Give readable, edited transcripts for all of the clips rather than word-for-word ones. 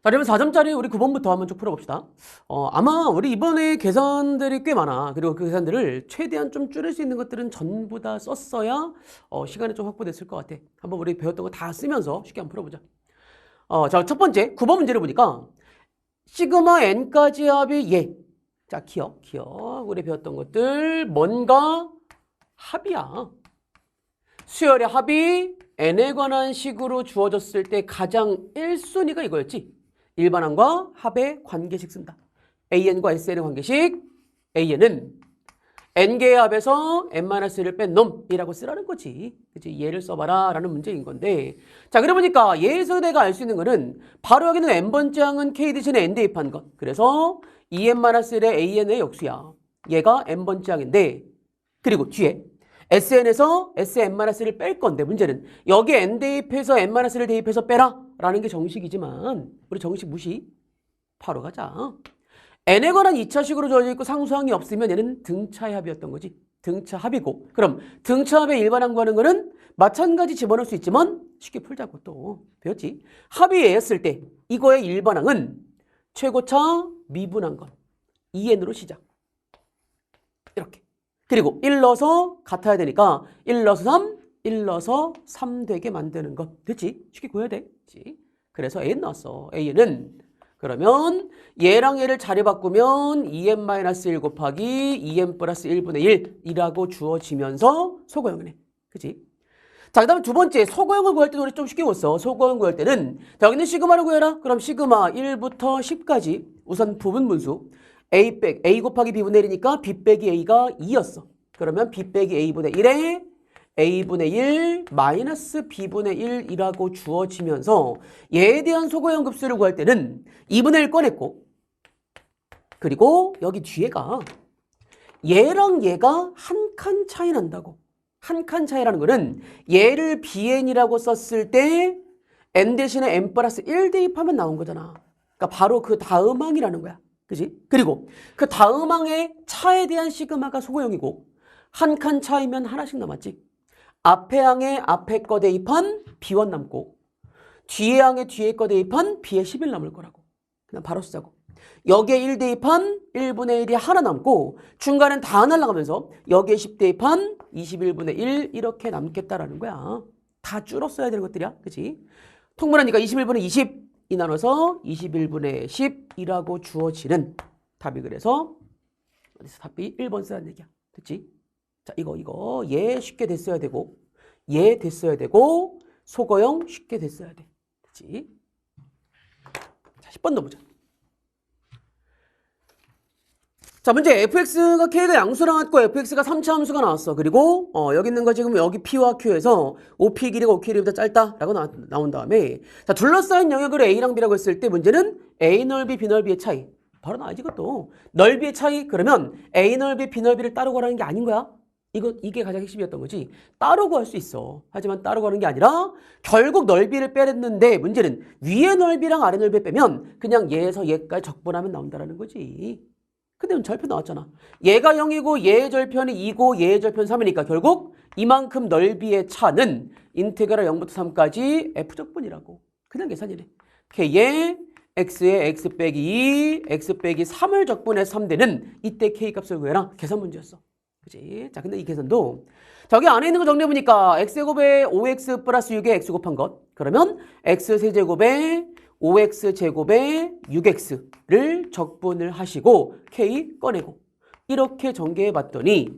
자, 그러면 4점짜리 우리 9번부터 한번 쭉 풀어봅시다. 아마 우리 이번에 계산들이 꽤 많아. 그리고 그 계산들을 최대한 좀 줄일 수 있는 것들은 전부 다 썼어야 시간이 좀 확보됐을 것 같아. 한번 우리 배웠던 거 다 쓰면서 쉽게 한번 풀어보자. 자, 첫 번째 9번 문제를 보니까 시그마 n까지 합이 얘. 자, 기억. 우리 배웠던 것들 뭔가 합이야. 수열의 합이 n에 관한 식으로 주어졌을 때 가장 1순위가 이거였지. 일반항과 합의 관계식 쓴다. an과 sn의 관계식. an은 n개의 합에서 n-1을 뺀 놈이라고 쓰라는 거지. 그치? 얘를 써봐라 라는 문제인 건데, 자, 그래 보니까 얘에서 내가 알 수 있는 거는 바로 여기는 n번째 항은 k 대신에 n 대입한 것. 그래서 2n-1의 an의 역수야. 얘가 n번째 항인데, 그리고 뒤에 sn에서 sn-를 뺄 건데, 문제는 여기 n 대입해서 n-를 대입해서 빼라 라는 게 정식이지만 우리 정식 무시. 바로 가자. n에 관한 2차식으로 주어져 있고 상수항이 없으면 얘는 등차의 합이었던 거지. 등차 합이고, 그럼 등차합의 일반항 구하는 거는 마찬가지 집어넣을 수 있지만 쉽게 풀자고 또 배웠지. 합이 얘였을 때 이거의 일반항은 최고차 미분한 것 2n으로 시작. 이렇게. 그리고 1 넣어서 같아야 되니까 1 넣어서 3, 1 넣어서 3 되게 만드는 것. 됐지? 쉽게 구해야 돼. 그치? 그래서 an 나왔어. an은 그러면 얘랑 얘를 자리 바꾸면 2n-1 곱하기 2n 플러스 1분의 1이라고 주어지면서 소거형이네. 그치? 자, 그 다음에 두 번째 소거형을 구할 때는 우리 좀 쉽게 못 써. 소거형 구할 때는 자, 여기는 시그마를 구해라. 그럼 시그마 1부터 10까지 우선 부분 분수 A 곱하기 B분의 1이니까 B 빼기 A가 2였어. 그러면 B 빼기 A분의 1에 A분의 1 마이너스 B분의 1이라고 주어지면서 얘에 대한 소거형 급수를 구할 때는 2분의 1 꺼냈고, 그리고 여기 뒤에가 얘랑 얘가 한 칸 차이 난다고. 한 칸 차이라는 거는 얘를 BN이라고 썼을 때 N 대신에 N 플러스 1 대입하면 나온 거잖아. 그러니까 바로 그 다음 항이라는 거야. 그지? 그리고 그 다음 항의 차에 대한 시그마가 소거형이고 한 칸 차이면 하나씩 남았지. 앞에 항에 앞에 거 대입한 B1 남고 뒤에 항에 뒤에 거 대입한 B의 11 남을 거라고. 그냥 바로 쓰자고. 여기에 1 대입한 1분의 1이 하나 남고 중간엔 다 날라가면서 여기에 10 대입한 21분의 1 이렇게 남겠다라는 거야. 다 줄어 써야 되는 것들이야. 그치? 통분하니까 21분의 20 이 나눠서 21분의 10이라고 주어지는 답이. 그래서 어디서 답이 1번 쓰라는 얘기야. 됐지? 자, 이거 얘 쉽게 됐어야 되고 얘 됐어야 되고 소거형 쉽게 됐어야 돼. 됐지? 자, 10번 넣어보자. 자, 문제 fx가 k가 양수로 나왔고 fx가 3차 함수가 나왔어. 그리고 여기 있는 거 지금 여기 p와 q에서 OP 길이가 OQ 길이보다 짧다라고 나온 다음에 자, 둘러싸인 영역을 a랑 b라고 했을 때 문제는 a 넓이 b 넓이의 차이. 바로 나와야지 이것도. 넓이의 차이. 그러면 a 넓이 b 넓이를 따로 구하라는 게 아닌 거야. 이게 가장 핵심이었던 거지. 따로 구할 수 있어. 하지만 따로 구하는 게 아니라 결국 넓이를 빼냈는데 문제는 위의 넓이랑 아래 넓이 빼면 그냥 얘에서 얘까지 적분하면 나온다라는 거지. 근데 절편 나왔잖아. 얘가 0이고 얘의 절편이 2고 얘의 절편 3이니까 결국 이만큼 넓이의 차는 인테그랄 0부터 3까지 F적분이라고. 그냥 계산이네. K에 X에 X 빼기 2, X 빼기 3을 적분해서 3되는 이때 K 값을 구해라. 계산 문제였어. 그치? 자, 근데 이 계산도 저기 안에 있는 거 정리해보니까 X제곱에 5X 플러스 6에 X 곱한 것. 그러면 X 세제곱에 5x 제곱에 6x를 적분을 하시고 k 꺼내고 이렇게 전개해 봤더니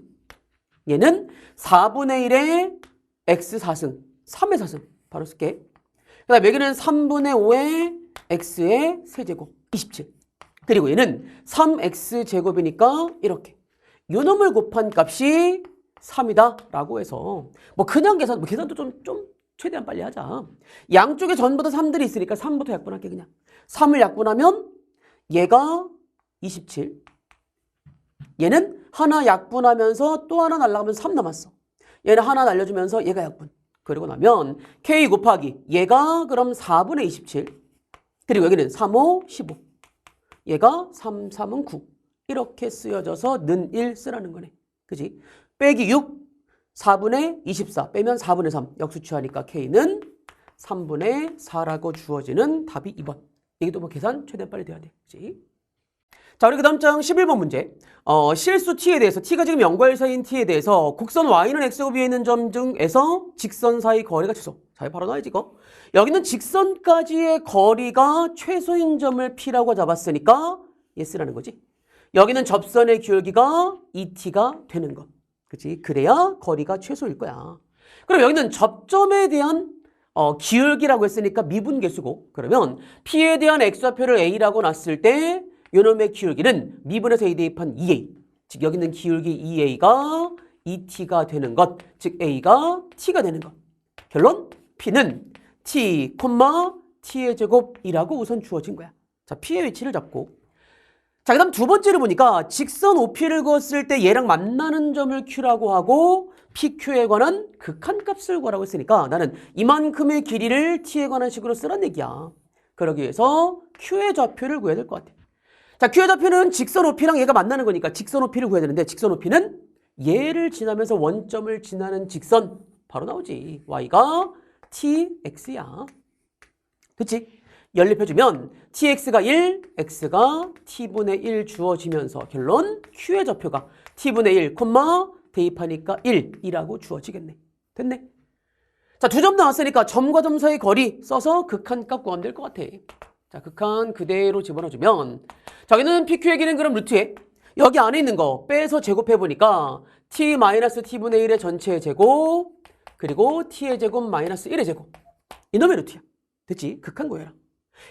얘는 4분의 1에 x 4승 3의 4승 바로 쓸게. 그 다음에 여기는 3분의 5에 x의 세제곱 27. 그리고 얘는 3x 제곱이니까 이렇게 요 놈을 곱한 값이 3이다 라고 해서 뭐 그냥 계산도 좀 최대한 빨리 하자. 양쪽에 전부 다 3들이 있으니까 3부터 약분할게. 그냥 3을 약분하면 얘가 27. 얘는 하나 약분하면서 또 하나 날라가면서 3 남았어. 얘는 하나 날려주면서 얘가 약분. 그리고 나면 K 곱하기 얘가 그럼 4분의 27. 그리고 여기는 3, 5, 15. 얘가 3, 3은 9. 이렇게 쓰여져서 는 1 쓰라는 거네. 그지? 빼기 6. 4분의 24 빼면 4분의 3 역수 취하니까 K는 3분의 4라고 주어지는 답이 2번. 이것도 뭐 계산 최대한 빨리 돼야 돼. 그치? 자, 우리 그 다음 장 11번 문제. 실수 t에 대해서, t가 지금 0과 1 사이인 t에 대해서 곡선 y는 x가 위에 있는 점 중에서 직선 사이 거리가 최소. 자, 바로 나와야지 이거. 여기는 직선까지의 거리가 최소인 점을 p라고 잡았으니까 yes라는 거지. 여기는 접선의 기울기가 2t가 되는 것. 그치? 그래야 거리가 최소일 거야. 그럼 여기는 접점에 대한 기울기라고 했으니까 미분계수고, 그러면 p에 대한 x좌표를 a라고 놨을 때 요놈의 기울기는 미분에서 a 대입한 2a, 즉 여기 있는 기울기 2a가 2t가 되는 것, 즉 a가 t가 되는 것. 결론 p는 t, t의 제곱이라고 우선 주어진 거야. 자, p의 위치를 잡고, 자, 그 다음 두 번째를 보니까 직선 OP를 그었을 때 얘랑 만나는 점을 Q라고 하고 PQ에 관한 극한값을 구하라고 했으니까 나는 이만큼의 길이를 T에 관한 식으로 쓰란 얘기야. 그러기 위해서 Q의 좌표를 구해야 될 것 같아. 자, Q의 좌표는 직선 OP랑 얘가 만나는 거니까 직선 OP를 구해야 되는데 직선 OP는 얘를 지나면서 원점을 지나는 직선 바로 나오지. Y가 TX야. 그치? 연립해주면 tx가 1, x가 t분의 1 주어지면서 결론 q의 좌표가 t분의 1, 대입하니까 1이라고 주어지겠네. 됐네. 자, 두 점 나왔으니까 점과 점 사이 거리 써서 극한값 구하면 될 것 같아. 자, 극한 그대로 집어넣어주면 자, 여기는 pq의 길이는 그럼 루트에 여기 안에 있는 거 빼서 제곱해보니까 t-t분의 1의 전체의 제곱 그리고 t의 제곱 마이너스 1의 제곱 이놈의 루트야. 됐지? 극한 거야.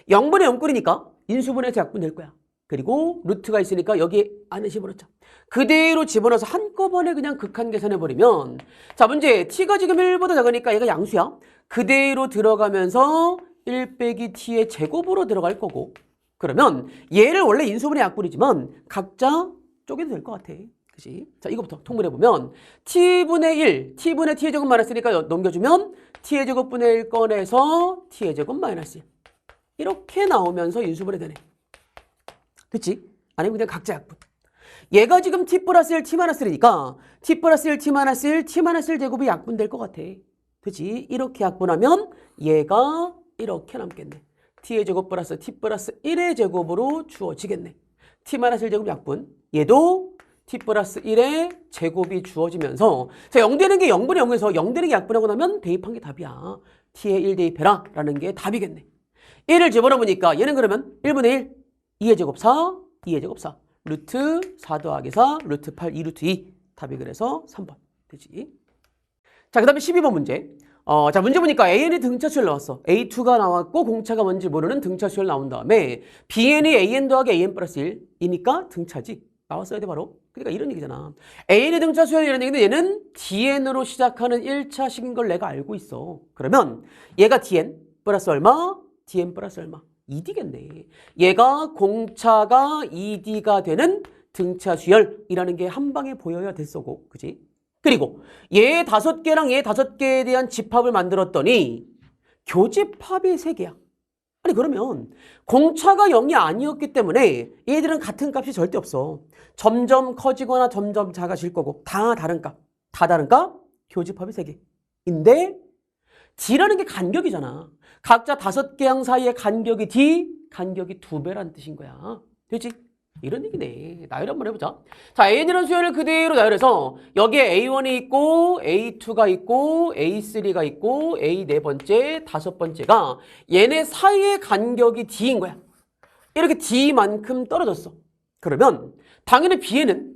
0분의 0꼴이니까 인수분해서 약분될 거야. 그리고 루트가 있으니까 여기 안에 집어넣자. 그대로 집어넣어서 한꺼번에 그냥 극한 계산해버리면 자, 문제 t가 지금 1보다 작으니까 얘가 양수야. 그대로 들어가면서 1 빼기 t의 제곱으로 들어갈 거고 그러면 얘를 원래 인수분해 약분이지만 각자 쪼개도 될 것 같아. 그치? 자, 이거부터 통분해보면 t분의 1, t분의 t의 제곱 마이너스니까 넘겨주면 t의 제곱분의 1 꺼내서 t의 제곱 마이너스 1 이렇게 나오면서 인수분해 되네. 그치? 아니면 그냥 각자 약분. 얘가 지금 t 플러스 1, t 마이너스 1이니까 t 플러스 1, t 마이너스 1, t 마이너스 1 제곱이 약분될 것 같아. 그치? 이렇게 약분하면 얘가 이렇게 남겠네. t의 제곱 플러스 t 플러스 1의 제곱으로 주어지겠네. t 마이너스 1 제곱 약분. 얘도 t 플러스 1의 제곱이 주어지면서 자, 0 되는 게 0분의 0에서 0 되는 게 약분하고 나면 대입한 게 답이야. t에 1 대입해라 라는 게 답이겠네. 1을 집어넣으니까 얘는 그러면 1분의 1, 2의 제곱 4, 2의 제곱 4, 루트 4 더하기 4, 루트 8, 2루트 2. 답이 그래서 3번 되지. 자, 그 다음에 12번 문제. 자, 문제 보니까 AN이 등차 수열 나왔어. A2가 나왔고 공차가 뭔지 모르는 등차 수열 나온 다음에 BN이 AN 더하기 AN 플러스 1이니까 등차지. 나왔어야 돼 바로. 그러니까 이런 얘기잖아. AN의 등차 수열이라는 얘기는 얘는 DN으로 시작하는 1차식인 걸 내가 알고 있어. 그러면 얘가 DN 플러스 얼마? DN 플러스 얼마? 2D겠네. 얘가 공차가 2D가 되는 등차 수열이라는 게 한 방에 보여야 됐어고. 그지? 그리고 얘 5개랑 얘 5개에 대한 집합을 만들었더니 교집합이 3개야. 아니 그러면 공차가 0이 아니었기 때문에 얘들은 같은 값이 절대 없어. 점점 커지거나 점점 작아질 거고 다 다른 값. 다 다른 값? 교집합이 3개인데 D라는 게 간격이잖아. 각자 5개항 사이의 간격이 D, 간격이 2배란 뜻인 거야. 되지? 이런 얘기네. 나열을 한번 해보자. 자, AN이라는 수열을 그대로 나열해서 여기에 A1이 있고 A2가 있고 A3가 있고 A 네 번째, 5번째가 얘네 사이의 간격이 D인 거야. 이렇게 D만큼 떨어졌어. 그러면 당연히 B에는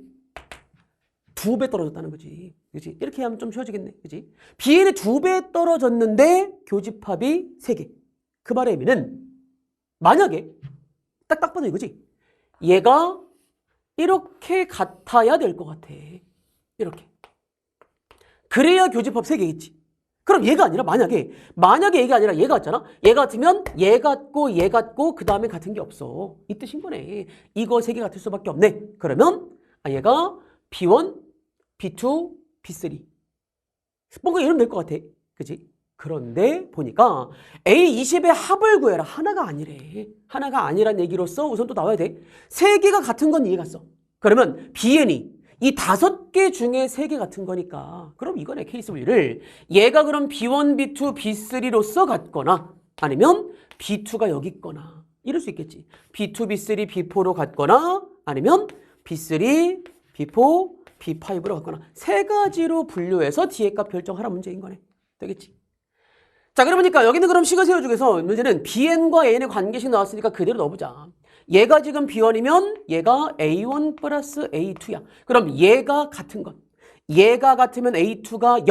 2배 떨어졌다는 거지. 그치? 이렇게 하면 좀 쉬워지겠네. 그치? Bn이 2배 떨어졌는데 교집합이 3개. 그 말의 의미는 만약에 딱 봐도 이거지. 얘가 이렇게 같아야 될 것 같아. 이렇게. 그래야 교집합 3개겠지. 그럼 얘가 아니라 만약에 얘가 아니라 얘가 같잖아. 얘 같으면 얘 같고 그 다음에 같은 게 없어. 이 뜻인 거네. 이거 3개 같을 수밖에 없네. 그러면 얘가 B1, B2, B3. 뭔가 이러면 될 것 같아. 그치? 그런데 보니까 A20의 합을 구해라. 하나가 아니래. 하나가 아니란 얘기로서 우선 또 나와야 돼. 3개가 같은 건 이해갔어. 그러면 BN이 이 5개 중에 3개 같은 거니까 그럼 이거네. 케이스 분류를 얘가 그럼 B1, B2, B3로서 같거나 아니면 B2가 여기 있거나 이럴 수 있겠지. B2, B3, B4로 갔거나 아니면 B3, B4, B5로 갔거나 세 가지로 분류해서 뒤에 값 결정하라 문제인 거네. 되겠지? 자, 그러니까 여기는 그럼 식을 세워 중에서 문제는 BN과 AN의 관계식 나왔으니까 그대로 넣어보자. 얘가 지금 B1이면 얘가 A1 플러스 A2야. 그럼 얘가 같은 것. 얘가 같으면 A2가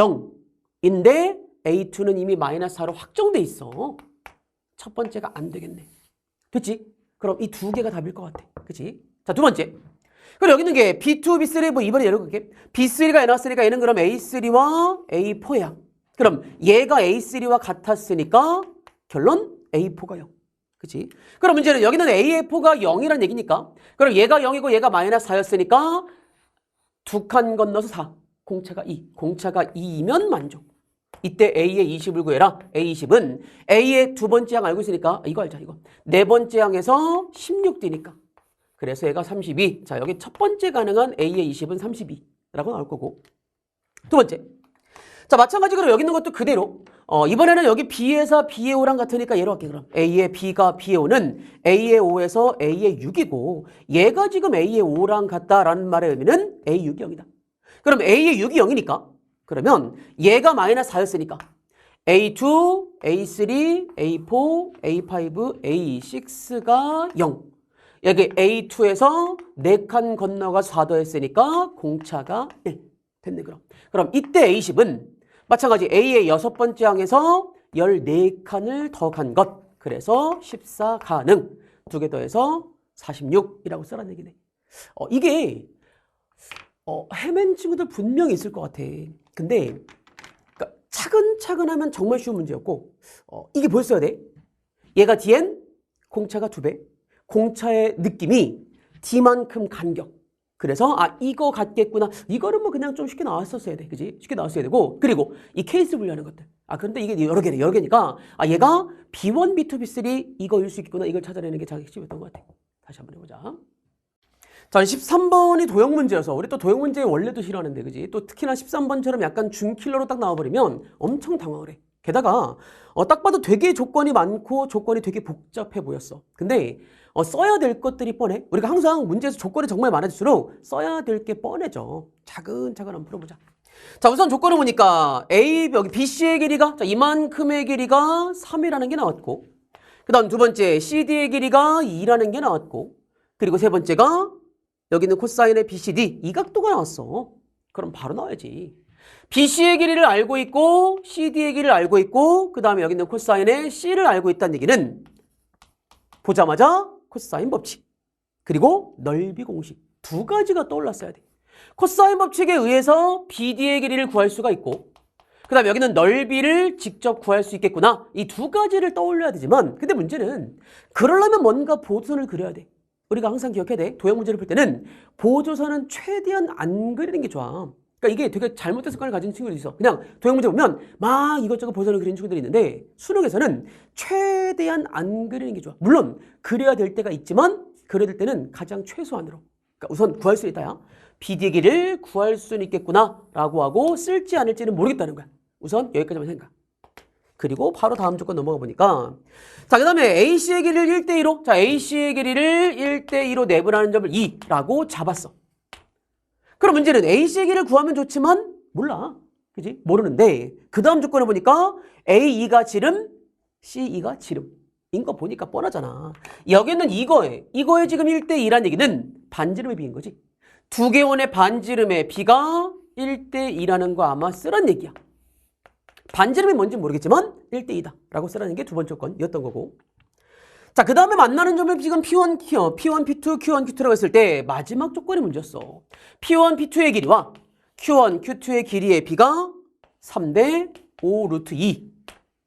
0인데 A2는 이미 마이너스 4로 확정돼 있어. 첫 번째가 안 되겠네. 됐지? 그럼 이 두 개가 답일 것 같아. 그치? 자, 두 번째. 그럼 여기 있는 게 B2, B3, 뭐 이번에 예를 들게 B3가 나왔으니까 얘는 그럼 A3와 A4야. 그럼 얘가 A3와 같았으니까 결론 A4가 0. 그치? 그럼 문제는 여기는 A4가 0이란 얘기니까 그럼 얘가 0이고 얘가 마이너스 4였으니까 두 칸 건너서 4. 공차가 2. 공차가 2이면 만족. 이때 A의 20을 구해라. A20은 A의 두 번째 항 알고 있으니까 이거 알자 이거. 네 번째 항에서 16D니까. 그래서 얘가 32. 자, 여기 첫 번째 가능한 A의 20은 32라고 나올 거고. 두 번째. 자, 마찬가지로 여기 있는 것도 그대로. 이번에는 여기 B에서 B의 5랑 같으니까 얘로 할게 그럼. A의 B가 B의 5는 A의 5에서 A의 6이고 얘가 지금 A의 5랑 같다라는 말의 의미는 A6이 0이다. 그럼 A의 6이 0이니까 그러면 얘가 마이너스 4였으니까 A2, A3, A4, A5, A6가 0. 여기 A2에서 4칸 건너가 4 더했으니까 공차가 1. 됐네 그럼. 그럼 이때 A10은 마찬가지 A의 여섯 번째 항에서 14칸을 더 간 것. 그래서 14 가능. 두 개 더해서 46이라고 써라는 얘기네. 이게 헤맨 친구들 분명히 있을 것 같아. 근데 그러니까 차근차근 하면 정말 쉬운 문제였고 이게 보였어야 돼. 얘가 Dn 공차가 2배. 공차의 느낌이 D만큼 간격. 그래서 이거 같겠구나. 이거는 뭐 그냥 좀 쉽게 나왔었어야 돼. 그지? 쉽게 나왔어야 되고 그리고 이 케이스 분류하는 것들. 그런데 이게 여러 개니까 얘가 B1, B2, B3 이거일 수 있겠구나. 이걸 찾아내는 게 자기 핵심이었던 것 같아. 다시 한번 해보자. 자, 13번이 도형 문제여서 우리 또 도형 문제 원래도 싫어하는데 그지? 또 특히나 13번처럼 약간 준킬러로 딱 나와버리면 엄청 당황을 해. 게다가 딱 봐도 되게 조건이 많고 조건이 되게 복잡해 보였어. 근데 써야 될 것들이 뻔해. 우리가 항상 문제에서 조건이 정말 많아질수록 써야 될 게 뻔해져. 차근차근 한번 풀어보자. 자, 우선 조건을 보니까 여기 BC의 길이가 이만큼의 길이가 3이라는 게 나왔고 그 다음 두 번째 CD의 길이가 2라는 게 나왔고 그리고 세 번째가 여기 있는 코사인의 BCD 이 각도가 나왔어. 그럼 바로 나와야지. BC의 길이를 알고 있고 CD의 길이를 알고 있고 그 다음에 여기 있는 코사인의 C를 알고 있다는 얘기는 보자마자 코사인 법칙 그리고 넓이 공식 두 가지가 떠올랐어야 돼. 코사인 법칙에 의해서 BD의 길이를 구할 수가 있고 그 다음에 여기는 넓이를 직접 구할 수 있겠구나. 이 두 가지를 떠올려야 되지만 근데 문제는 그러려면 뭔가 보조선을 그려야 돼. 우리가 항상 기억해야 돼. 도형 문제를 풀 때는 보조선은 최대한 안 그리는 게 좋아. 그러니까 이게 되게 잘못된 습관을 가진 친구들이 있어. 그냥 도형 문제 보면 막 이것저것 보조선을 그리는 친구들이 있는데 수능에서는 최대한 안 그리는 게 좋아. 물론 그려야 될 때가 있지만 그려야 될 때는 가장 최소한으로. 그러니까 우선 구할 수 있다야. BD의 길이를 구할 수는 있겠구나 라고 하고 쓸지 않을지는 모르겠다는 거야. 우선 여기까지만 생각. 그리고 바로 다음 조건 넘어가 보니까 자, 그 다음에 AC의 길이를 1대2로 자, AC의 길이를 1대2로 내분하는 점을 2라고 잡았어. 그럼 문제는 AC의 길이를 구하면 좋지만 몰라. 그지? 모르는데 그 다음 조건을 보니까 A2가 지름, C2가 지름. 인 거 보니까 뻔하잖아. 여기는 이거에 지금 1대2란 얘기는 반지름의 비인 거지. 두 개원의 반지름의 비가 1대2라는 거 아마 쓰란 얘기야. 반지름이 뭔지 모르겠지만 1대2다 라고 쓰라는 게 두 번째 조건이었던 거고 자, 그 다음에 만나는 점을 지금 P1, P1, P2, Q1, Q2라고 했을 때 마지막 조건이 문제였어. P1, P2의 길이와 Q1, Q2의 길이의 비가 3대 5 루트 2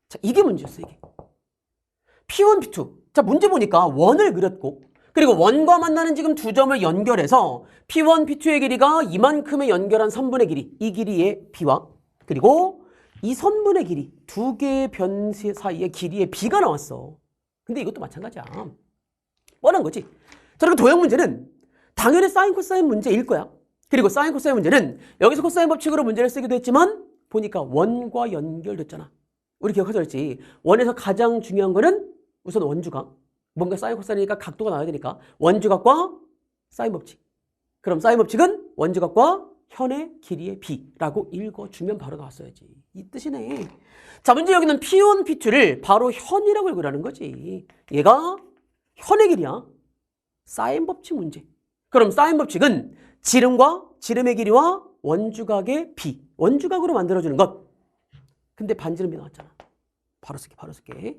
자, 이게 문제였어 이게 P1, P2 자, 문제 보니까 원을 그렸고 그리고 원과 만나는 지금 두 점을 연결해서 P1, P2의 길이가 이만큼의 연결한 선분의 길이 이 길이의 비와 그리고 이 선분의 길이 두 개의 변 사이의 길이의 비가 나왔어. 근데 이것도 마찬가지야. 뻔한 거지. 자, 그리고 도형 문제는 당연히 사인 코사인 문제일 거야. 그리고 사인 코사인 문제는 여기서 코사인 법칙으로 문제를 쓰기도 했지만 보니까 원과 연결됐잖아. 우리 기억하자 했지. 원에서 가장 중요한 거는 우선 원주각 뭔가 사인 코사인이니까 각도가 나와야 되니까 원주각과 사인 법칙. 그럼 사인 법칙은 원주각과 현의 길이의 비라고 읽어주면 바로 나왔어야지. 이 뜻이네. 자, 문제 여기는 P1, P2를 바로 현이라고 읽으라는 거지. 얘가 현의 길이야. 사인 법칙 문제. 그럼 사인 법칙은 지름과 지름의 길이와 원주각의 비. 원주각으로 만들어주는 것. 근데 반지름이 나왔잖아. 바로 쓸게, 바로 쓸게.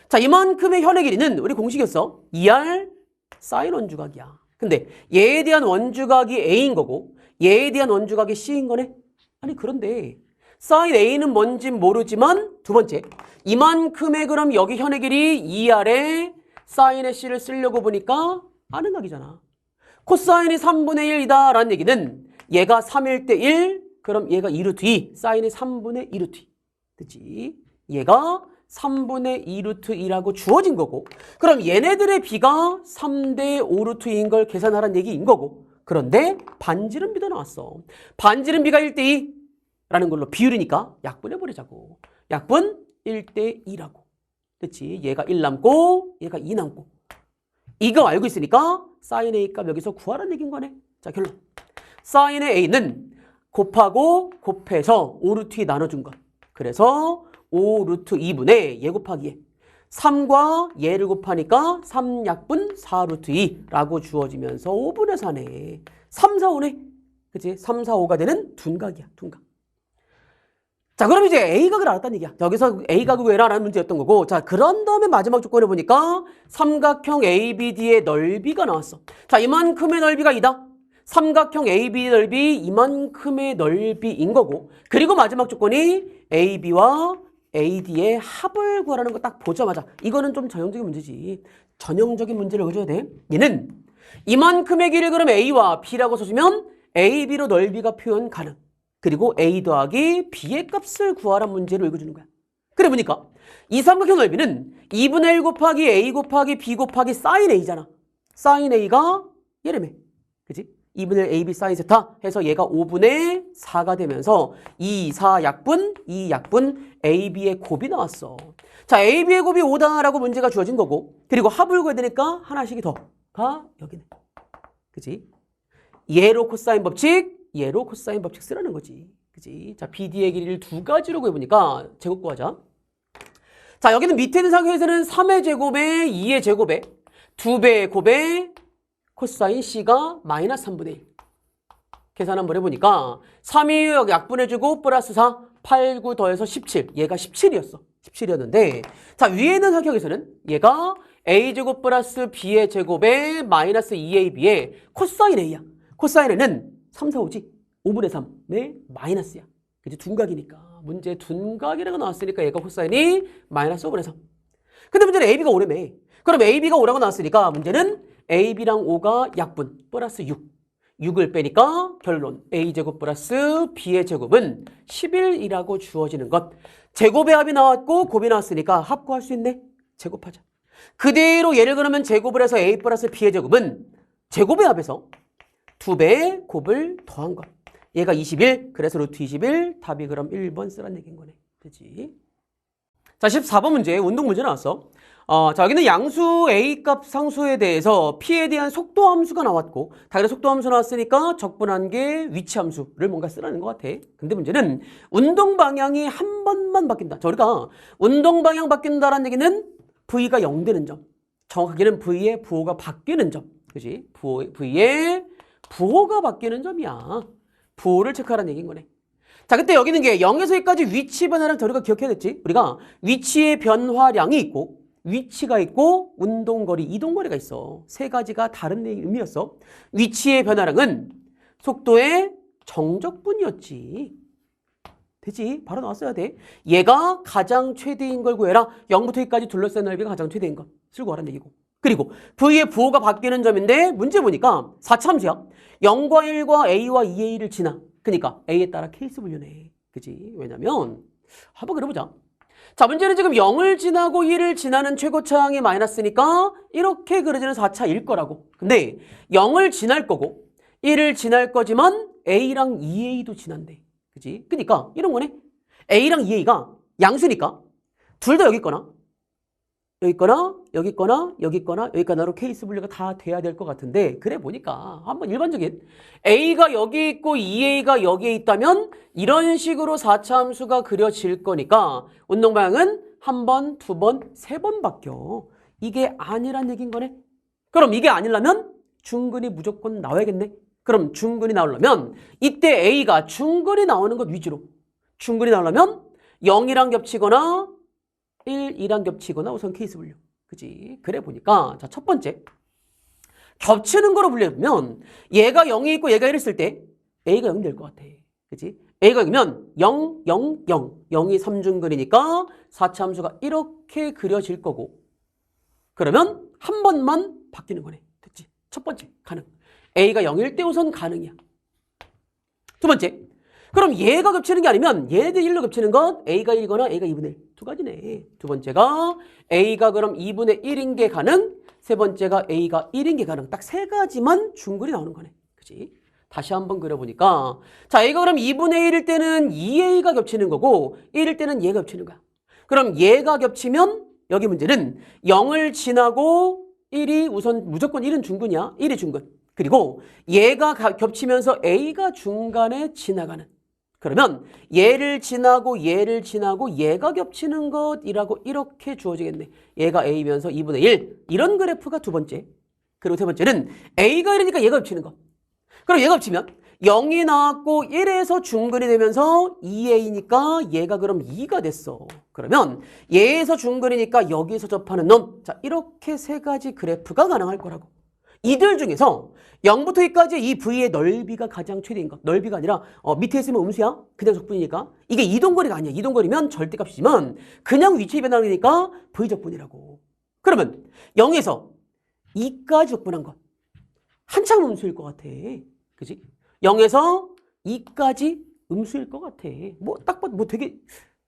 자, 이만큼의 현의 길이는 우리 공식이었어. 2R 사인 원주각이야. 근데 얘에 대한 원주각이 A인 거고 얘에 대한 원주각이 C인 거네? 아니 그런데 사인 A는 뭔진 모르지만 두 번째 이만큼의 그럼 여기 현의 길이 2R에 사인의 C를 쓰려고 보니까 아는 각이잖아. 코사인이 3분의 1이다 라는 얘기는 얘가 3일 때 1, 그럼 얘가 2루트 2, 사인이 3분의 2루트 2. 그치? 얘가 3분의 2루트 2라고 주어진 거고 그럼 얘네들의 비가 3대 5루트 2인 걸 계산하라는 얘기인 거고 그런데 반지름 비도 나왔어. 반지름 비가 1대 2라는 걸로 비율이니까 약분해버리자고. 약분 1대 2라고. 그치? 얘가 1 남고 얘가 2 남고 이거 알고 있으니까 사인 A 값 여기서 구하라는 얘기인 거네. 자, 결론. 사인의 A는 곱하고 곱해서 5루트 2 나눠준 것. 그래서 5루트 2분의 얘 곱하기 얘. 3과 얘를 곱하니까 3약분 4루트 2라고 주어지면서 5분의 4네. 3, 4, 5네. 그치? 3, 4, 5가 되는 둔각이야. 둔각. 자, 그럼 이제 A각을 알았다는 얘기야. 여기서 A각을 구해라라는 문제였던 거고 자, 그런 다음에 마지막 조건을 보니까 삼각형 ABD의 넓이가 나왔어. 자, 이만큼의 넓이가 2다. 삼각형 ABD 넓이 이만큼의 넓이인 거고 그리고 마지막 조건이 AB와 AD의 합을 구하라는 거 딱 보자마자 이거는 좀 전형적인 문제지. 전형적인 문제를 읽어줘야 돼. 얘는 이만큼의 길을 그럼 A와 B라고 써주면 AB로 넓이가 표현 가능. 그리고 A 더하기 B의 값을 구하라는 문제를 읽어주는 거야. 그래 보니까 이 삼각형 넓이는 2분의 1 곱하기 A 곱하기 B 곱하기 사인 A잖아. 사인 A가 얘라며. 그치? 2분의 1 AB 사인 세타 해서 얘가 5분의 4가 되면서 2, 4 약분, 2 약분 AB의 곱이 나왔어. 자, AB의 곱이 5다라고 문제가 주어진 거고 그리고 합을 구해야 되니까 하나씩이 더가 여기네. 그치? 얘로 코사인 법칙, 얘로 코사인 법칙 쓰라는 거지. 그치? 자, BD의 길이를 두 가지로 구해보니까 제곱 구하자. 자, 여기는 밑에 있는 상황에서는 3의 제곱에 2의 제곱에 2배의 곱에 코사인 C가 마이너스 3분의 1. 계산 한번 해보니까 3이 약분해주고 플러스 4, 8, 9 더해서 17. 얘가 17이었어. 17이었는데 자, 위에 있는 사격에서는 얘가 A제곱 플러스 B의 제곱에 마이너스 2AB의 코사인 A야. 코사인 A는 3, 4, 5지. 5분의 3의 마이너스야. 그치? 둔각이니까. 문제 둔각이라고 나왔으니까 얘가 코사인이 마이너스 5분의 3. 근데 문제는 AB가 5라며. 그럼 AB가 5라고 나왔으니까 문제는 AB랑 5가 약분 플러스 6. 6을 빼니까 결론 A제곱 플러스 B의 제곱은 11이라고 주어지는 것. 제곱의 합이 나왔고 곱이 나왔으니까 합 구할 수 있네. 제곱하자. 그대로 예를 그러면 제곱을 해서 A 플러스 B의 제곱은 제곱의 합에서 2배의 곱을 더한 것. 얘가 21. 그래서 루트 21. 답이 그럼 1번 쓰란 얘기인 거네. 그치? 자, 14번 문제 운동 문제 나왔어. 자, 여기는 양수 A값 상수에 대해서 P에 대한 속도 함수가 나왔고 당연히 속도 함수 나왔으니까 적분한 게 위치 함수를 뭔가 쓰라는 것 같아. 근데 문제는 운동 방향이 한 번만 바뀐다. 자, 우리가 운동 방향 바뀐다라는 얘기는 V가 0 되는 점. 정확하게는 V의 부호가 바뀌는 점. 그지? V의 부호가 바뀌는 점이야. 부호를 체크하라는 얘기인 거네. 자, 그때 여기는 게 0에서 2까지 위치 변화를 우리가 기억해야 됐지. 우리가 위치의 변화량이 있고 위치가 있고 운동거리, 이동거리가 있어. 세 가지가 다른 의미였어. 위치의 변화량은 속도의 정적분이었지. 되지? 바로 나왔어야 돼. 얘가 가장 최대인 걸 구해라. 0부터 2까지 둘러싼 넓이가 가장 최대인 것. 쓸고 하라는 얘기고. 그리고 V의 부호가 바뀌는 점인데 문제 보니까 4차함수야. 0과 1과 A와 2A를 지나. 그러니까 A에 따라 케이스 분류네. 그지? 왜냐면 한번 그려보자. 자, 문제는 지금 0을 지나고 1을 지나는 최고차항이 마이너스니까 이렇게 그려지는 4차일 거라고. 근데 0을 지날 거고 1을 지날 거지만 A랑 2A도 지난대. 그지? 그러니까 이런 거네. A랑 2A가 양수니까 둘 다 여기 있거나 여기 있거나 여기 있거나 여기 있거나 여기 있거나로 케이스 분류가 다 돼야 될 것 같은데 그래 보니까 한번 일반적인 A가 여기 있고 2A가 여기에 있다면 이런 식으로 4차 함수가 그려질 거니까 운동 방향은 한 번, 두 번, 세 번 바뀌어. 이게 아니란 얘기인 거네. 그럼 이게 아니려면 중근이 무조건 나와야겠네. 그럼 중근이 나오려면 이때 A가 중근이 나오는 것 위주로 중근이 나오려면 0이랑 겹치거나 1, 2랑 겹치거나 우선 케이스 분류. 그지? 그래 보니까 자, 첫 번째 겹치는 거로 분류해보면 얘가 0이 있고 얘가 1을 있을 때 A가 0이 될 것 같아. 그지? A가 0이면 0, 0, 0. 0이 3중근이니까 4차 함수가 이렇게 그려질 거고 그러면 한 번만 바뀌는 거네. 됐지? 첫 번째 가능. A가 0일 때 우선 가능이야. 두 번째 그럼 얘가 겹치는 게 아니면 얘네들 1로 겹치는 건 A가 1이거나 A가 2분의 1. 두 가지네. 두 번째가 A가 그럼 2분의 1인 게 가능. 세 번째가 A가 1인 게 가능. 딱 세 가지만 중근이 나오는 거네. 그치? 다시 한번 그려보니까 자 A가 그럼 2분의 1일 때는 2A가 겹치는 거고 1일 때는 얘가 겹치는 거야. 그럼 얘가 겹치면 여기 문제는 0을 지나고 1이 우선 무조건 1은 중근이야. 1이 중근. 그리고 얘가 겹치면서 A가 중간에 지나가는. 그러면 얘를 지나고 얘를 지나고 얘가 겹치는 것이라고 이렇게 주어지겠네. 얘가 A면서 2분의 1. 이런 그래프가 두 번째. 그리고 세 번째는 A가 1이니까 얘가 겹치는 것. 그럼 얘가 겹치면 0이 나왔고 1에서 중근이 되면서 2A니까 얘가 그럼 2가 됐어. 그러면 얘에서 중근이니까 여기서 접하는 놈. 자, 이렇게 세 가지 그래프가 가능할 거라고. 이들 중에서 0부터 2까지 이 V의 넓이가 가장 최대인 것. 넓이가 아니라 밑에 있으면 음수야. 그냥 적분이니까. 이게 이동거리가 아니야. 이동거리면 절대값이지만 그냥 위치 변화니까 V 적분이라고. 그러면 0에서 2까지 적분한 것. 한참 음수일 것 같아. 그지? 0에서 2까지 음수일 것 같아. 뭐 딱 봐도 뭐 되게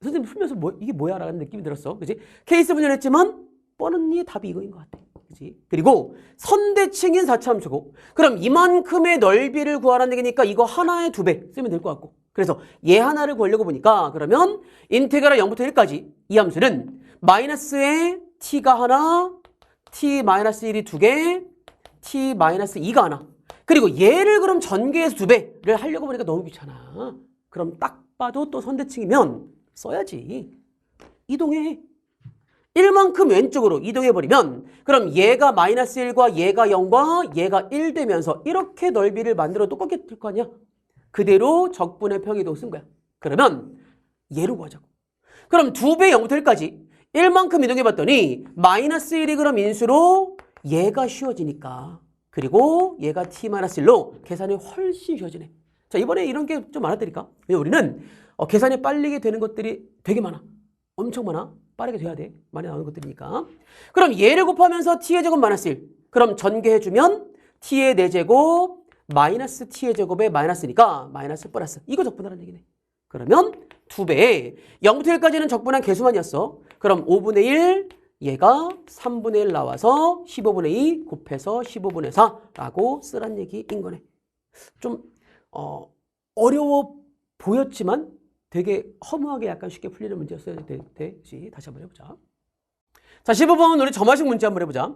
선생님 풀면서 뭐 이게 뭐야 라는 느낌이 들었어. 그지? 케이스 분열했지만 뻔히 답이 이거인 것 같아. 그지? 그리고 선대칭인 4차 함수고 그럼 이만큼의 넓이를 구하라는 얘기니까 이거 하나의 2배 쓰면 될 것 같고 그래서 얘 하나를 구하려고 보니까 그러면 인테그랄 0부터 1까지 이 함수는 마이너스에 t가 하나 t-1이 2개 t-2가 하나 그리고 얘를 그럼 전개해서 2배를 하려고 보니까 너무 귀찮아. 그럼 딱 봐도 또 선대칭이면 써야지. 이동해. 1만큼 왼쪽으로 이동해버리면 그럼 얘가 마이너스 1과 얘가 0과 얘가 1 되면서 이렇게 넓이를 만들어 똑같게 될 거 아니야? 그대로 적분의 평이동 쓴 거야. 그러면 얘로 구하자고. 그럼 2배 0부터 1까지 1만큼 이동해봤더니 마이너스 1이 그럼 인수로 얘가 쉬워지니까 그리고 얘가 t-1로 계산이 훨씬 쉬워지네. 자 이번에 이런 게 좀 많았다니까. 왜냐면 우리는 계산이 빨리게 되는 것들이 되게 많아. 엄청 많아. 빠르게 돼야 돼. 많이 나오는 것들이니까. 그럼 얘를 곱하면서 t의 제곱 마이너스 1. 그럼 전개해주면 t의 4제곱 마이너스 t의 제곱에 마이너스니까 마이너스 플러스. 이거 적분하라는 얘기네. 그러면 2배에 0부터 1까지는 적분한 개수만이었어. 그럼 5분의 1 얘가 3분의 1 나와서 15분의 2 곱해서 15분의 4라고 쓰란 얘기인 거네. 좀 어려워 보였지만 되게 허무하게 약간 쉽게 풀리는 문제였어야 되지. 다시 한번 해보자. 자, 15번 우리 점화식 문제 한번 해보자.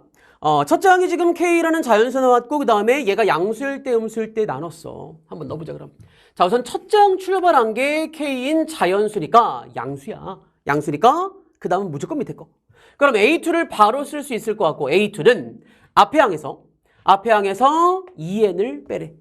첫째 항이 지금 K라는 자연수 나왔고 그 다음에 얘가 양수일 때 음수일 때 나눴어. 한번 넣어보자 그럼. 자, 우선 첫째 항 출발한 게 K인 자연수니까 양수야. 양수니까 그 다음은 무조건 밑에 거. 그럼 A2를 바로 쓸 수 있을 것 같고 A2는 앞에 항에서 2n을 빼래.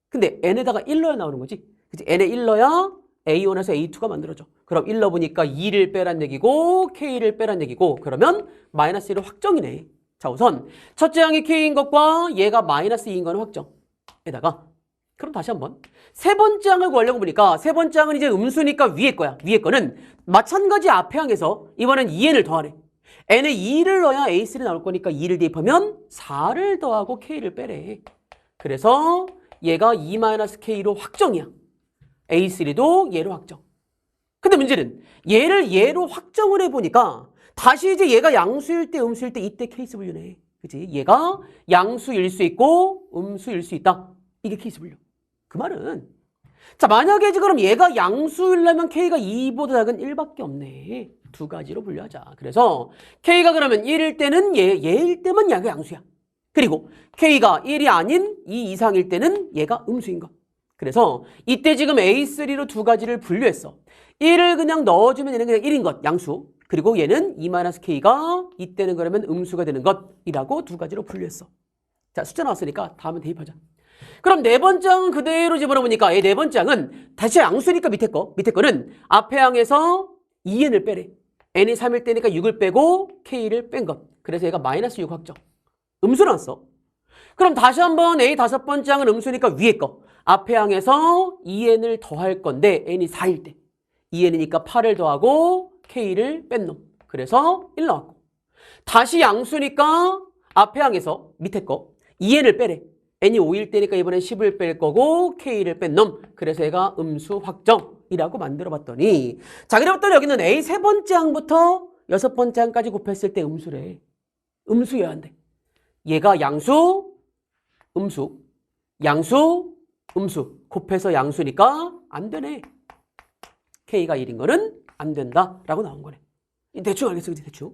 근데 n에다가 1 넣어야 나오는 거지. 그치? n에 1 넣어야 A1에서 A2가 만들어져. 그럼 1 넣어보니까 2를 빼란 얘기고 K를 빼란 얘기고 그러면 마이너스 1은 확정이네. 자 우선 첫째 항이 K인 것과 얘가 마이너스 2인 거는 확정에다가 그럼 다시 한번 세 번째 항을 구하려고 보니까 세 번째 항은 이제 음수니까 위에 거야. 위에 거는 마찬가지 앞에 항에서 이번엔 2n을 더하래. n에 2를 넣어야 A3 나올 거니까 2를 대입하면 4를 더하고 K를 빼래. 그래서 얘가 2-K로 확정이야. A3도 얘로 확정. 근데 문제는 얘를 얘로 확정을 해보니까 다시 이제 얘가 양수일 때 음수일 때 이때 케이스 분류네. 그치? 얘가 양수일 수 있고 음수일 수 있다. 이게 케이스 분류. 그 말은 자 만약에 지금 얘가 양수이려면 K가 2보다 작은 1밖에 없네. 두 가지로 분류하자. 그래서 K가 그러면 1일 때는 얘일 때만 얘가 양수야. 그리고 K가 1이 아닌 2 이상일 때는 얘가 음수인 것. 그래서 이때 지금 A3로 두 가지를 분류했어. 1을 그냥 넣어주면 얘는 그냥 1인 것, 양수. 그리고 얘는 2-K가 이때는 그러면 음수가 되는 것이라고 두 가지로 분류했어. 자, 숫자 나왔으니까 다음에 대입하자. 그럼 네 번째 항은 그대로 집어넣으니까 이 네 번째 항은 다시 양수니까 밑에 거는 앞에 항에서 2n을 빼래. n이 3일 때니까 6을 빼고 k를 뺀 것. 그래서 얘가 -6 확정. 음수 나왔어. 그럼 다시 한번 a 다섯 번째 항은 음수니까 위에 거. 앞에 항에서 2n을 더할 건데 n이 4일 때. 2n이니까 8을 더하고 k를 뺀 놈. 그래서 1 나왔고. 다시 양수니까 앞에 항에서 밑에 거 2n을 빼래. n이 5일 때니까 이번엔 10을 뺄 거고 k를 뺀 놈. 그래서 얘가 음수 확정이라고 만들어 봤더니 자, 그래봤더니 여기는 a 세 번째 항부터 여섯 번째 항까지 곱했을 때 음수래. 음수여야 한대. 얘가 양수, 음수, 양수, 음수 곱해서 양수니까 안 되네. k가 1인 거는 안 된다라고 나온 거네. 대충 알겠어, 그치? 대충.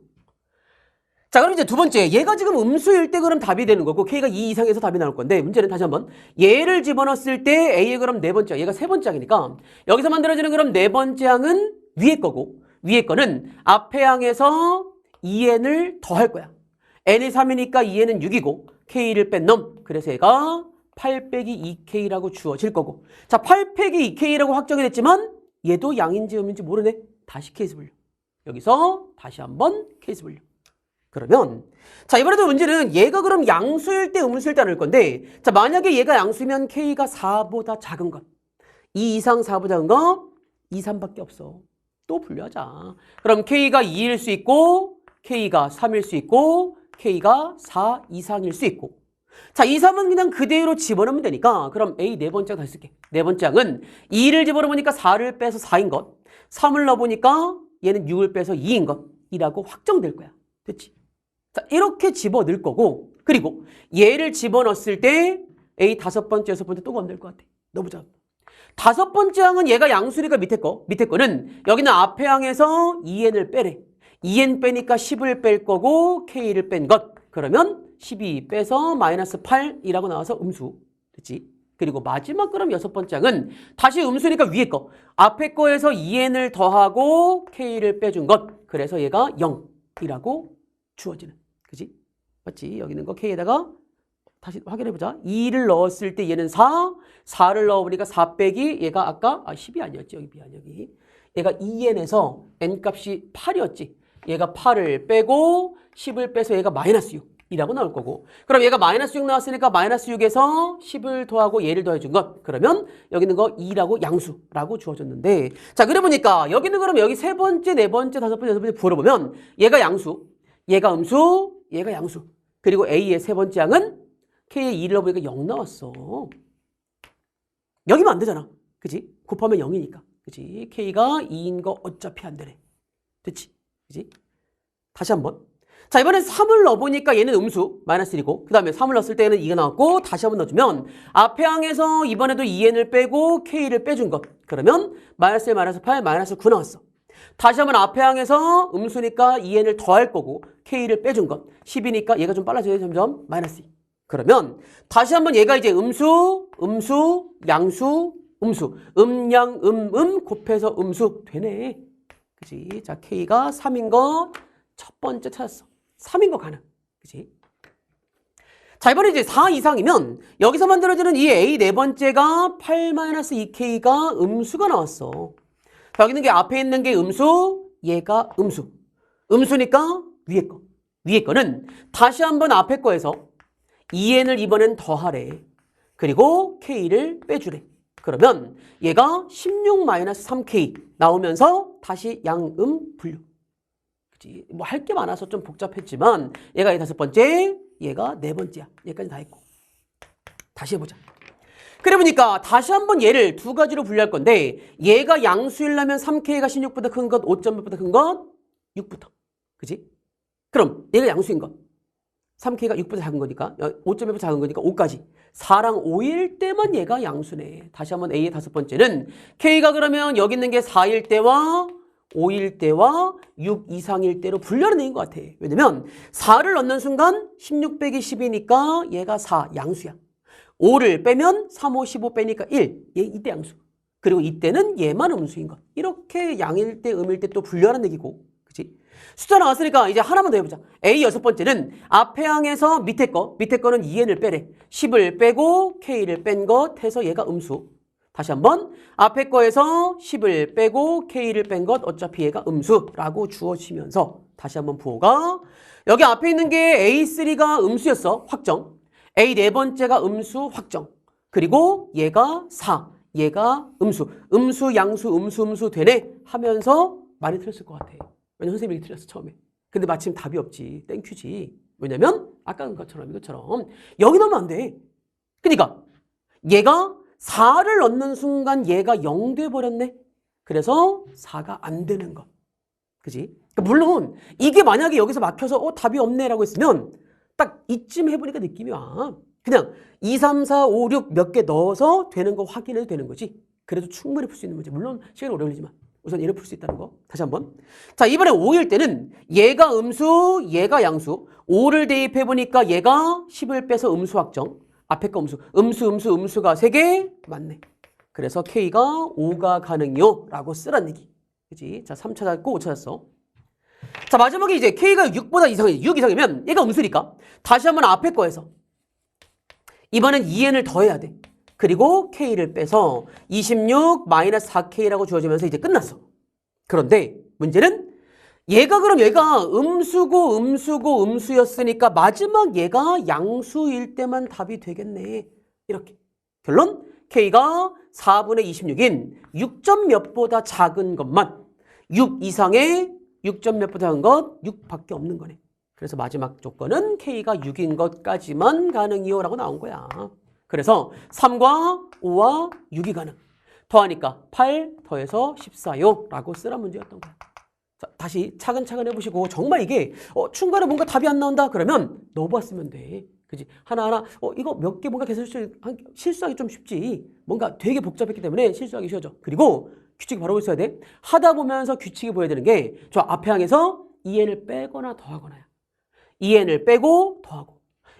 자, 그럼 이제 두 번째, 얘가 지금 음수일 때 그럼 답이 되는 거고 K가 2 이상에서 답이 나올 건데 문제는 다시 한번 얘를 집어넣었을 때 A의 그럼 네 번째, 얘가 세 번째 항이니까 여기서 만들어지는 그럼 네 번째 항은 위에 거고 위에 거는 앞에 항에서 2n을 더할 거야. n이 3이니까 2n은 6이고 K를 뺀 놈. 그래서 얘가 8 빼기 2K라고 주어질 거고 자, 8 빼기 2K라고 확정이 됐지만 얘도 양인지 음인지 모르네. 다시 케이스 분류. 여기서 다시 한번 케이스 분류. 그러면 자, 이번에도 문제는 얘가 그럼 양수일 때 음수일 때 나눌 건데 자, 만약에 얘가 양수면 K가 4보다 작은 것 2 이상 4보다 작은 거 2, 3밖에 없어. 또 분류하자. 그럼 K가 2일 수 있고 K가 3일 수 있고 K가 4 이상일 수 있고 자, 2, 3은 그냥 그대로 집어넣으면 되니까 그럼 A 네 번째 항 다시 쓸게. 네 번째 항은 2를 집어넣으니까 4를 빼서 4인 것 3을 넣어보니까 얘는 6을 빼서 2인 것이라고 확정될 거야. 됐지? 자, 이렇게 집어넣을 거고 그리고 얘를 집어넣었을 때 A 다섯 번째, 여섯 번째 또 건들 것 같아. 넣어보자. 다섯 번째 항은 얘가 양수니까 밑에 거는 여기는 앞에 항에서 2n을 빼래. 2n 빼니까 10을 뺄 거고 K를 뺀 것. 그러면 12 빼서 -8이라고 나와서 음수. 됐지? 그리고 마지막 그럼 여섯 번째 항은 다시 음수니까 위에 거. 앞에 거에서 2n을 더하고 K를 빼준 것. 그래서 얘가 0이라고 주어지는. 그지? 맞지? 여기 있는 거 K에다가 다시 확인해보자. 2를 넣었을 때 얘는 4, 4를 넣어보니까 4 빼기 얘가 아까 10이 아니었지. 여기 미안 여기. 얘가 2n에서 n값이 8이었지. 얘가 8을 빼고 10을 빼서 얘가 -6이라고 나올 거고 그럼 얘가 -6 나왔으니까 -6에서 10을 더하고 얘를 더해준 것 그러면 여기 있는 거 2라고 양수라고 주어졌는데 자, 그래 보니까 여기는 그럼 여기 세 번째, 네 번째, 다섯 번째, 여섯 번째 풀어보면 얘가 양수 얘가 음수, 얘가 양수. 그리고 A의 세 번째 항은 K의 2를 넣어보니까 0 나왔어. 여기면 안 되잖아. 그치? 곱하면 0이니까. 그치? K가 2인 거 어차피 안 되네. 됐지? 그치? 다시 한번. 자, 이번엔 3을 넣어보니까 얘는 음수, -1이고 그 다음에 3을 넣었을 때는 2가 나왔고 다시 한번 넣어주면 앞에 항에서 이번에도 2n을 빼고 K를 빼준 것. 그러면 -1, -8, -9 나왔어. 다시 한번 앞에 항에서 음수니까 2n을 더할 거고 K를 빼준 것 10이니까 얘가 좀 빨라져요. 점점 -2 그러면 다시 한번 얘가 이제 음수, 음수, 양수, 음수 음양, 곱해서 음수 되네. 그치? 자, K가 3인 거 첫 번째 찾았어. 3인 거 가능. 그치? 자, 이번에 이제 4 이상이면 여기서 만들어지는 이 A 네 번째가 8-2K가 음수가 나왔어. 여기 있는 게 앞에 있는 게 음수, 얘가 음수. 음수니까 위에 거. 위에 거는 다시 한번 앞에 거에서 2n을 이번엔 더하래. 그리고 K를 빼주래. 그러면 얘가 16-3K 나오면서 다시 양음 분류. 그치? 뭐 할 게 많아서 좀 복잡했지만 얘가 다섯 번째, 얘가 네 번째야. 얘까지 다 했고. 다시 해보자. 그래 보니까 다시 한번 얘를 두 가지로 분류할 건데 얘가 양수이려면 3K가 16보다 큰 것, 5.몇보다 큰 것, 6부터. 그지? 그럼 얘가 양수인 것. 3K가 6보다 작은 거니까 5.몇보다 작은 거니까 5까지. 4랑 5일 때만 얘가 양수네. 다시 한번 A의 다섯 번째는 K가 그러면 여기 있는 게 4일 때와 5일 때와 6 이상일 때로 분류하는 얘기인 것 같아. 왜냐면 4를 넣는 순간 16 빼기 10이니까 얘가 4, 양수야. 5를 빼면 3, 5, 15 빼니까 1, 얘 이때 양수. 그리고 이때는 얘만 음수인 것. 이렇게 양일 때, 음일 때 또 분류하는 얘기고. 그치? 숫자 나왔으니까 이제 하나만 더 해보자. A 여섯 번째는 앞에 항에서 밑에 거는 2n을 빼래. 10을 빼고 K를 뺀 것 해서 얘가 음수. 다시 한번 앞에 거에서 10을 빼고 K를 뺀 것 어차피 얘가 음수라고 주어지면서 다시 한번 부호가 여기 앞에 있는 게 A3가 음수였어. 확정. A 네 번째가 음수 확정. 그리고 얘가 4. 얘가 음수. 음수 양수 음수 되네 하면서 많이 틀렸을 것 같아. 왜냐면 선생님이 틀렸어 처음에. 근데 마침 답이 없지. 땡큐지. 왜냐면 아까 것처럼 이것처럼 여기 넣으면 안 돼. 그러니까 얘가 4를 넣는 순간 얘가 0 돼버렸네. 그래서 4가 안 되는 거. 그지? 그러니까 물론 이게 만약에 여기서 막혀서 답이 없네라고 했으면 딱 이쯤 해보니까 느낌이 와. 그냥 2, 3, 4, 5, 6 몇 개 넣어서 되는 거 확인해도 되는 거지. 그래도 충분히 풀 수 있는 문제. 물론 시간이 오래 걸리지만 우선 얘를 풀 수 있다는 거. 다시 한번. 자, 이번에 5일 때는 얘가 음수, 얘가 양수. 5를 대입해보니까 얘가 10을 빼서 음수 확정. 앞에 거 음수가 3개 맞네. 그래서 K가 5가 가능요 라고 쓰란 얘기. 그치? 자, 3 찾았고 5 찾았어. 자, 마지막에 이제 K가 6보다 이상이지. 6 이상이면 얘가 음수니까 다시 한번 앞에 거에서 이번엔 2n을 더해야 돼. 그리고 K를 빼서 26 마이너스 4K라고 주어지면서 이제 끝났어. 그런데 문제는 얘가 그럼 얘가 음수였으니까 마지막 얘가 양수일 때만 답이 되겠네. 이렇게. 결론 K가 4분의 26인 6점 몇보다 작은 것만 6 이상의 6점 몇보다 작은 것 6밖에 없는 거네. 그래서 마지막 조건은 K가 6인 것까지만 가능이요 라고 나온 거야. 그래서 3과 5와 6이 가능. 더하니까 8 더해서 14요 라고 쓰란 문제였던 거야. 자, 다시 차근차근 해보시고 정말 이게 중간에 뭔가 답이 안 나온다 그러면 넣어봤으면 돼. 그지? 하나하나 이거 몇 개 뭔가 계속 실수하기 좀 쉽지. 뭔가 되게 복잡했기 때문에 실수하기 쉬워져. 그리고 규칙이 바로 있어야 돼. 하다 보면서 규칙이 보여야 되는 게 저 앞에 항에서 2n을 빼거나 더하거나야. 2n을 빼고 더하고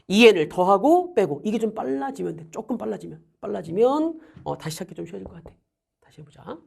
2n을 더하고 빼고 이게 좀 빨라지면 돼. 조금 빨라지면 다시 찾기 좀 쉬워질 것 같아. 다시 해보자.